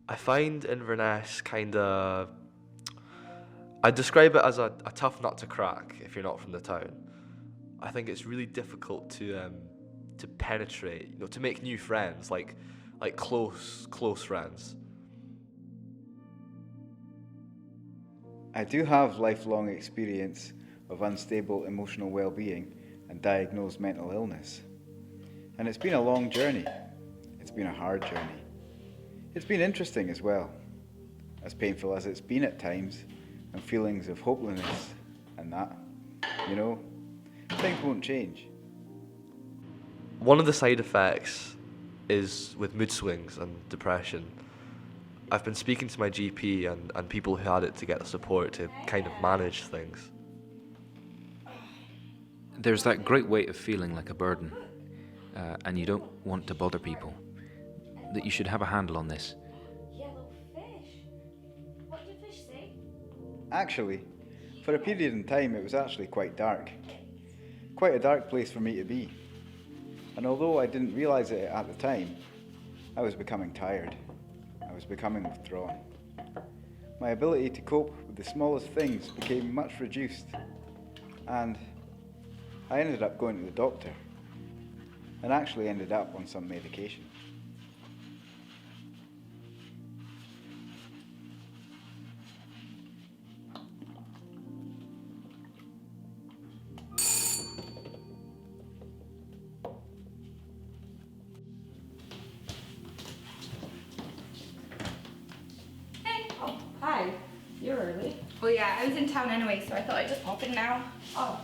I find Inverness kind of. I describe it as a tough nut to crack if you're not from the town. I think it's really difficult to penetrate, to make new friends, like close friends. I do have lifelong experience of unstable emotional well-being and diagnosed mental illness. And it's been a long journey. It's been a hard journey. It's been interesting as well, as painful as it's been at times, and feelings of hopelessness and that. You know, things won't change. One of the side effects is with mood swings and depression. I've been speaking to my GP and people who had it to get the support to kind of manage things. There's that great weight of feeling like a burden, and you don't want to bother people. That you should have a handle on this. Yellow fish? What did fish say? Actually, for a period in time, it was actually quite dark. Quite a dark place for me to be. And although I didn't realise it at the time, I was becoming tired. I was becoming withdrawn. My ability to cope with the smallest things became much reduced. And I ended up going to the doctor. And actually ended up on some medication. Oh, hi. You're early. Well, yeah, I was in town anyway, so I thought I'd just pop in now. Oh.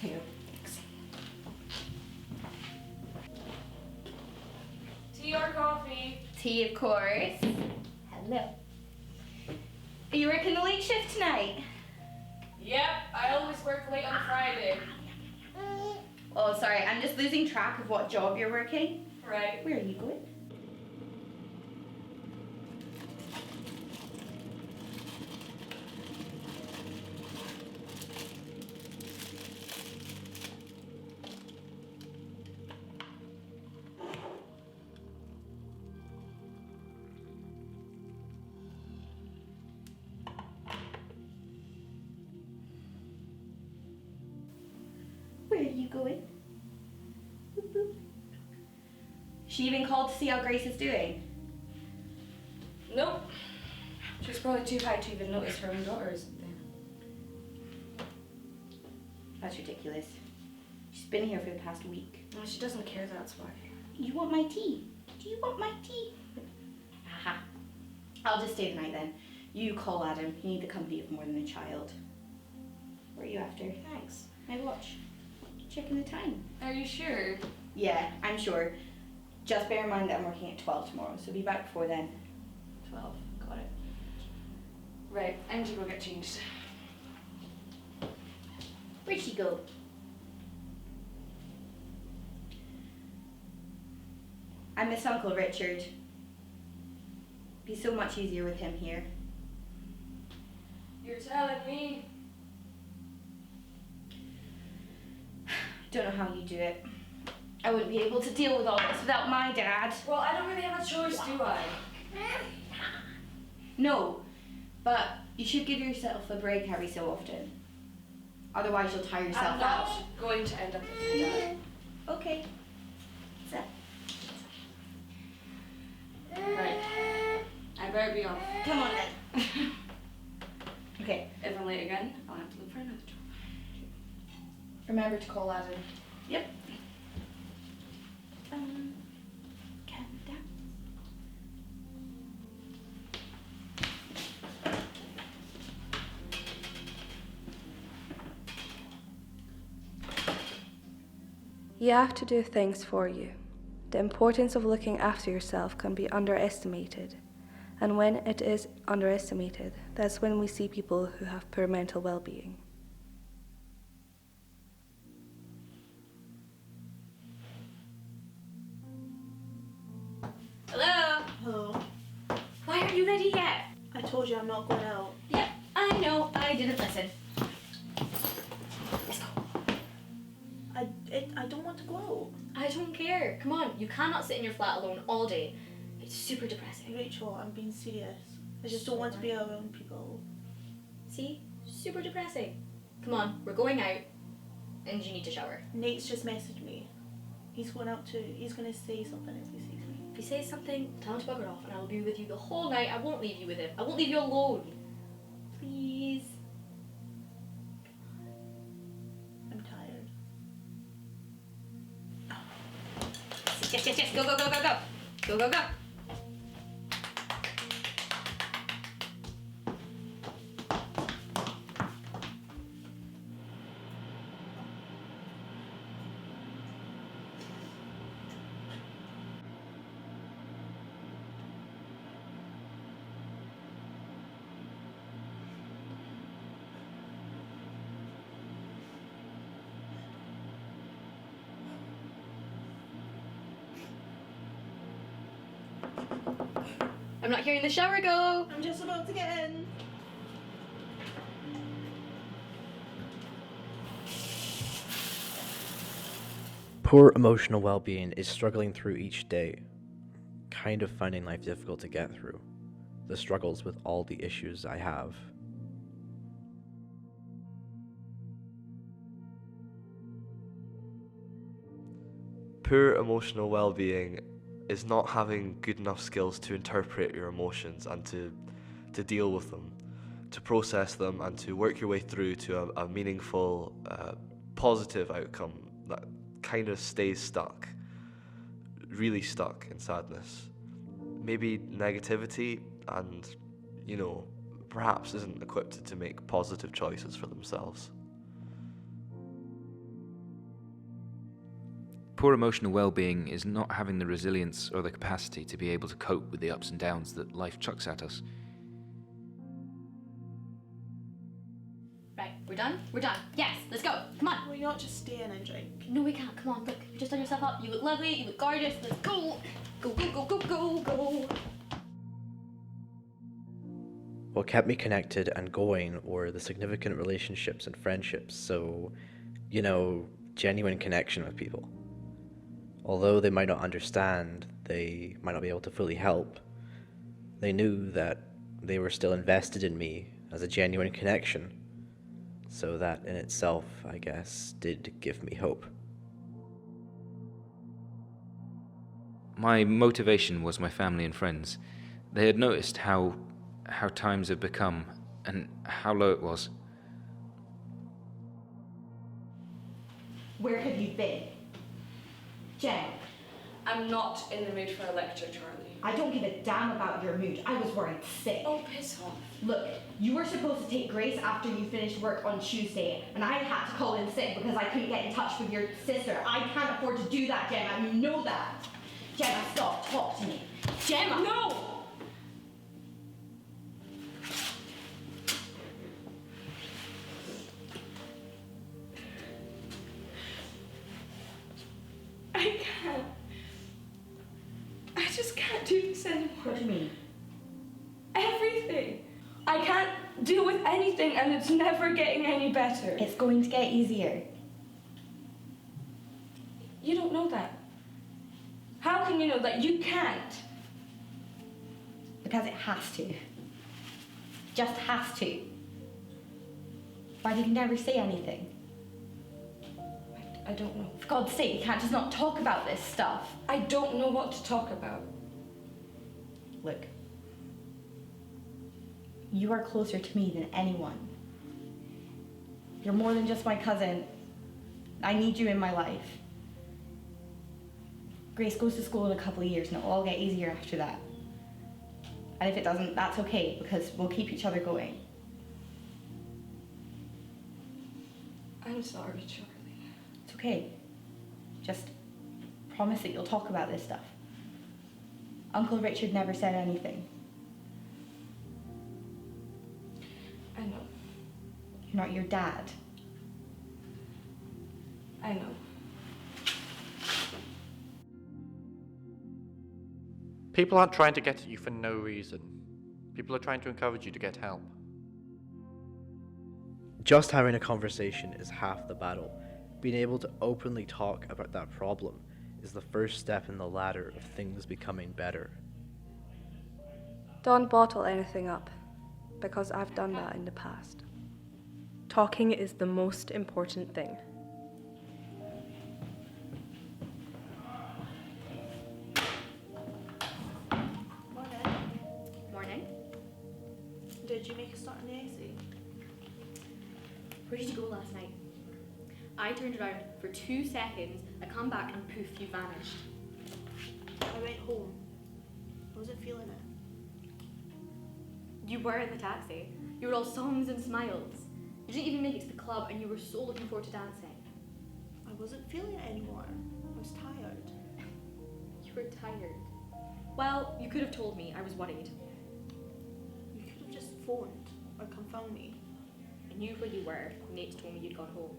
Here. Thanks. Tea or coffee? Tea, of course. Hello. Are you working the late shift tonight? Yep, I always work late on Friday. Oh, sorry, I'm just losing track of what job you're working. Right. Where are you going? Where are you going? Boop, boop. She even called to see how Grace is doing. Nope. She's probably too high to even notice her own daughter or something. That's ridiculous. She's been here for the past week. No, she doesn't care, that's why. You want my tea? Do you want my tea? Haha. I'll just stay the night then. You call Adam. You need the company of more than a child. What are you after? Thanks. My watch. Checking the time. Are you sure? Yeah, I'm sure. Just bear in mind that I'm working at 12 tomorrow, so be back before then. 12. Got it. Right, I need to go get changed. Where'd she go? I miss Uncle Richard. Be so much easier with him here. You're telling me? Don't know how you do it. I wouldn't be able to deal with all this without my dad. Well, I don't really have a choice, do I? No, but you should give yourself a break every so often. Otherwise you'll tire yourself I'm not out. going to end up with your dad. Okay. So, Right. I better be off. come on then. Okay, If I'm late again, I'll have to look for another job. remember to call Adam. Yep. Calm down. You have to do things for you. The importance of looking after yourself can be underestimated. And when it is underestimated, that's when we see people who have poor mental well-being. Hello? Hello. Why aren't you ready yet? I told you I'm not going out. Yep, I know. I didn't listen. I don't want to go out. I don't care. Come on, you cannot sit in your flat alone all day. It's super depressing. Rachel, I'm being serious. I just don't want to be around people. See? Super depressing. Come on, we're going out, and you need to shower. Nate's just messaged me. He's going out too. He's going to say something if he sees me. If he says something, tell him to bugger off, and I will be with you the whole night. I won't leave you with him. I won't leave you alone. Please. I'm tired. Yes. Go. Go. I'm not hearing the shower go. I'm just about to get in. Poor emotional well-being is struggling through each day, kind of finding life difficult to get through. The struggles with all the issues I have. Poor emotional well-being is not having good enough skills to interpret your emotions and to deal with them, to process them and to work your way through to a meaningful, positive outcome that kind of stays stuck, really stuck in sadness. Maybe negativity and, perhaps isn't equipped to make positive choices for themselves. Poor emotional well-being is not having the resilience or the capacity to be able to cope with the ups and downs that life chucks at us. Right, we're done? We're done. Yes, let's go. Come on. Will you not just stay in and drink? No, we can't. Come on, look. You just done yourself up. You look lovely. You look gorgeous. Let's go. Go. What kept me connected and going were the significant relationships and friendships, so, genuine connection with people. Although they might not understand, they might not be able to fully help, they knew that they were still invested in me as a genuine connection. So that in itself, I guess, did give me hope. My motivation was my family and friends. They had noticed how times had become and how low it was. Where have you been? Jen, I'm not in the mood for a lecture, Charlie. I don't give a damn about your mood. I was worried sick. Oh, piss off. Look, you were supposed to take Grace after you finished work on Tuesday, and I had to call in sick because I couldn't get in touch with your sister. I can't afford to do that, Gemma. You know that. Gemma, stop. Talk to me. Gemma! No! I can't. I just can't do this anymore. What do you mean? Everything. I can't deal with anything and it's never getting any better. It's going to get easier. You don't know that. How can you know that? You can't. Because it has to. Just has to. Why did you never say anything? I don't know. For God's sake, you can't just not talk about this stuff. I don't know what to talk about. Look. You are closer to me than anyone. You're more than just my cousin. I need you in my life. Grace goes to school in a couple of years and it'll all get easier after that. And if it doesn't, that's okay because we'll keep each other going. I'm sorry, Charlie. It's okay. Just promise that you'll talk about this stuff. Uncle Richard never said anything. I know. You're not your dad. I know. People aren't trying to get at you for no reason. People are trying to encourage you to get help. Just having a conversation is half the battle. Being able to openly talk about that problem is the first step in the ladder of things becoming better. Don't bottle anything up, because I've done that in the past. Talking is the most important thing. Morning. Morning. Did you make a start on the essay? Where did you go last night? I turned around for 2 seconds, I come back and poof, you vanished. I went home. I wasn't feeling it. You were in the taxi. You were all songs and smiles. You didn't even make it to the club and you were so looking forward to dancing. I wasn't feeling it anymore. I was tired. You were tired. Well, you could have told me. I was worried. You could have just phoned or come phone me. I knew where you were. Nate told me you'd gone home.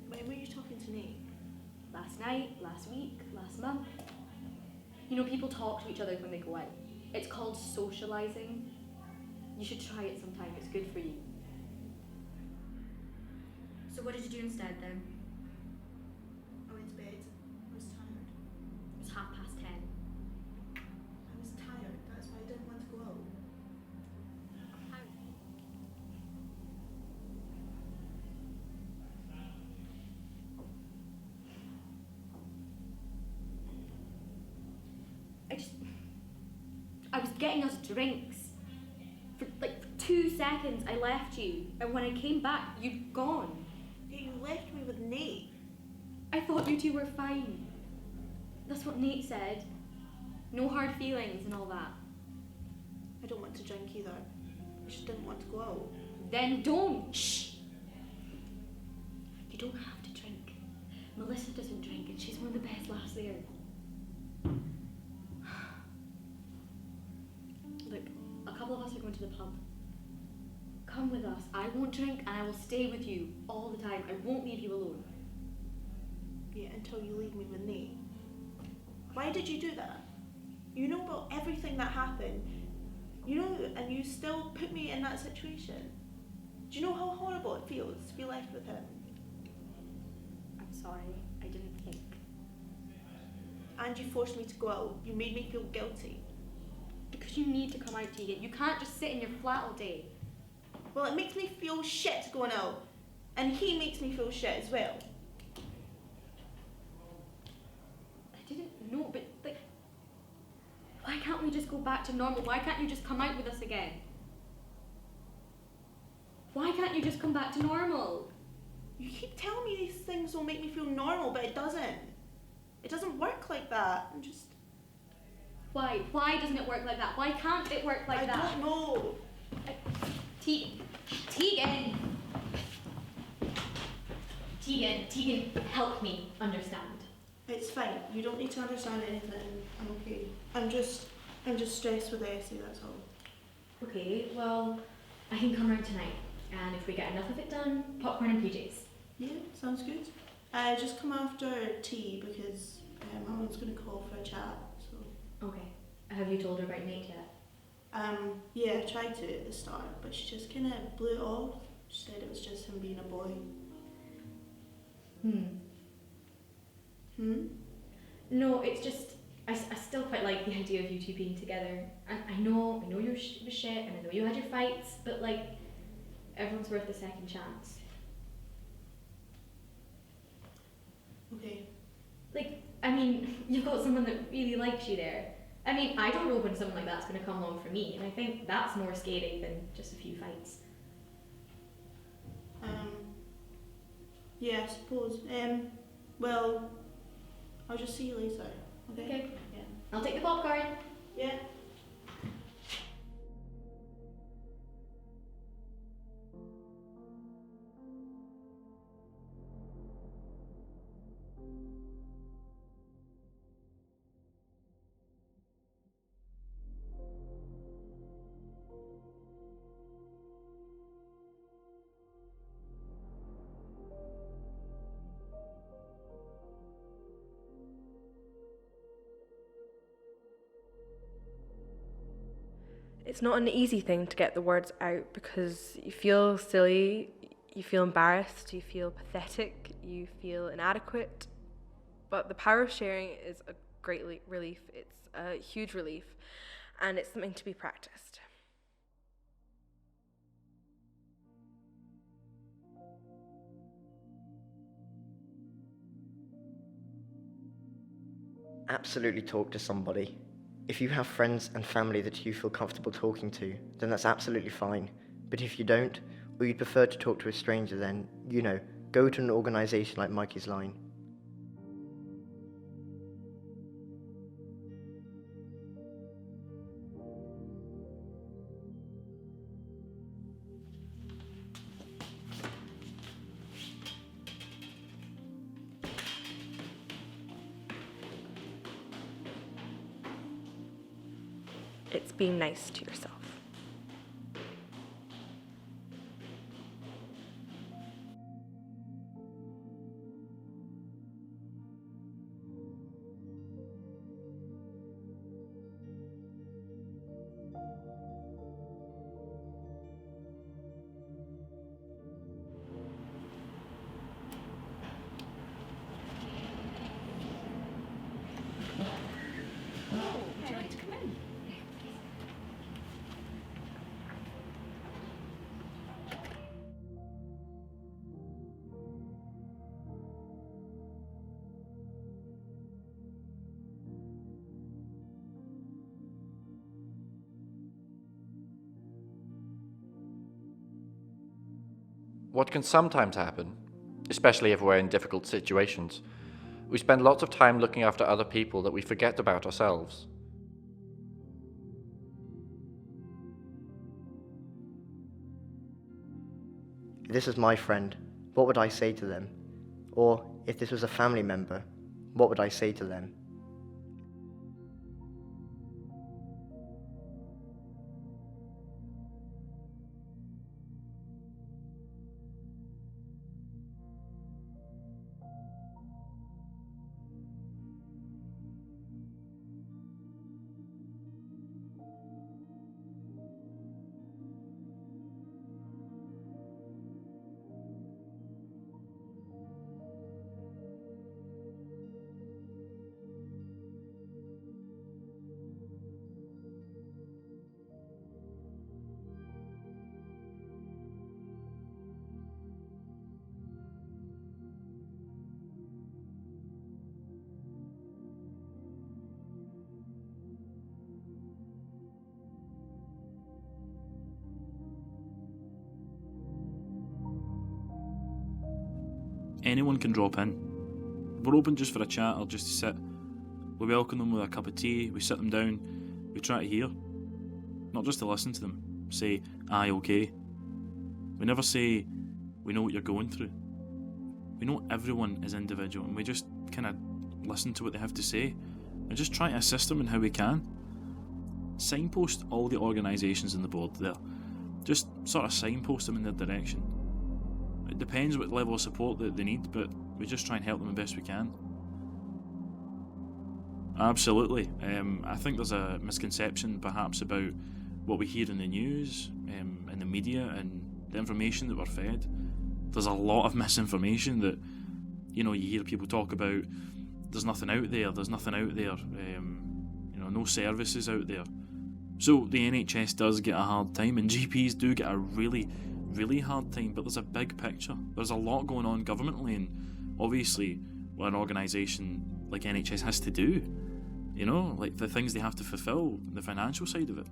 When were you talking to Nate? Last night, last week, last month. You know, people talk to each other when they go out. It's called socializing. You should try it sometime. It's good for you. So what did you do instead then? I went to bed. I was tired. It was 10:30. I was tired. That's why I didn't want to go out. I was getting us drinks. For 2 seconds I left you, and when I came back, you'd gone. Yeah, you left me with Nate. I thought you two were fine. That's what Nate said. No hard feelings and all that. I don't want to drink either. I just didn't want to go out. Then don't. Shh. You don't have to drink. Melissa doesn't drink, and she's one of the best lads there. Look, a couple of us are going to the pub. Come with us. I won't drink, and I will stay with you all the time. I won't leave you alone. Yeah, until you leave me with Nate. Why did you do that? You know about everything that happened. You know, and you still put me in that situation. Do you know how horrible it feels to be left with him? I'm sorry. I didn't think. And you forced me to go out. You made me feel guilty. Because you need to come out, Tegan. You can't just sit in your flat all day. Well, it makes me feel shit going out. And he makes me feel shit as well. I didn't know, but why can't we just go back to normal? Why can't you just come out with us again? Why can't you just come back to normal? You keep telling me these things will make me feel normal, but it doesn't. It doesn't work like that. I'm just... Why? Why doesn't it work like that? Why can't it work like that? I don't know. Tegan, help me understand. It's fine. You don't need to understand anything. I'm okay. I'm just stressed with the essay, that's all. Okay, well, I can come round tonight, and if we get enough of it done, popcorn and PJs. Yeah, sounds good. Just come after tea because my mum's going to call for a chat. So. Okay. Have you told her about Nate yet? Yeah, I tried to at the start, but she just kind of blew it off. She said it was just him being a boy. No, it's just, I still quite like the idea of you two being together. And I know you were shit, and I know you had your fights, but everyone's worth a second chance. Okay. I mean, you've got someone that really likes you there. I mean, I don't know when someone like that's going to come along for me, and I think that's more scary than just a few fights. Yeah, I suppose. Well, I'll just see you later. Okay? Yeah. I'll take the popcorn. Yeah. It's not an easy thing to get the words out because you feel silly, you feel embarrassed, you feel pathetic, you feel inadequate. But the power of sharing is a great relief. It's a huge relief. and it's something to be practiced. Absolutely talk to somebody. If you have friends and family that you feel comfortable talking to, then that's absolutely fine. But if you don't, or you'd prefer to talk to a stranger, then, go to an organisation like Mikeysline. It's being nice to yourself. What can sometimes happen, especially if we're in difficult situations, we spend lots of time looking after other people that we forget about ourselves. If this was my friend, what would I say to them? Or if this was a family member, what would I say to them? Anyone can drop in. We're open just for a chat or just to sit. We welcome them with a cup of tea, we sit them down, we try to hear. Not just to listen to them, say, aye, okay. We never say, we know what you're going through. We know everyone is individual and we just kind of listen to what they have to say and just try to assist them in how we can. Signpost all the organisations in the board there. Just sort of signpost them in their direction. It depends what level of support that they need, but we just try and help them the best we can. Absolutely. I think there's a misconception perhaps about what we hear in the news, in the media, and the information that we're fed. There's a lot of misinformation that, you hear people talk about. There's nothing out there, no services out there. So the NHS does get a hard time, and GPs do get a really, really hard time, but there's a big picture. There's a lot going on governmentally, and obviously what an organisation like NHS has to do, like the things they have to fulfil, the financial side of it.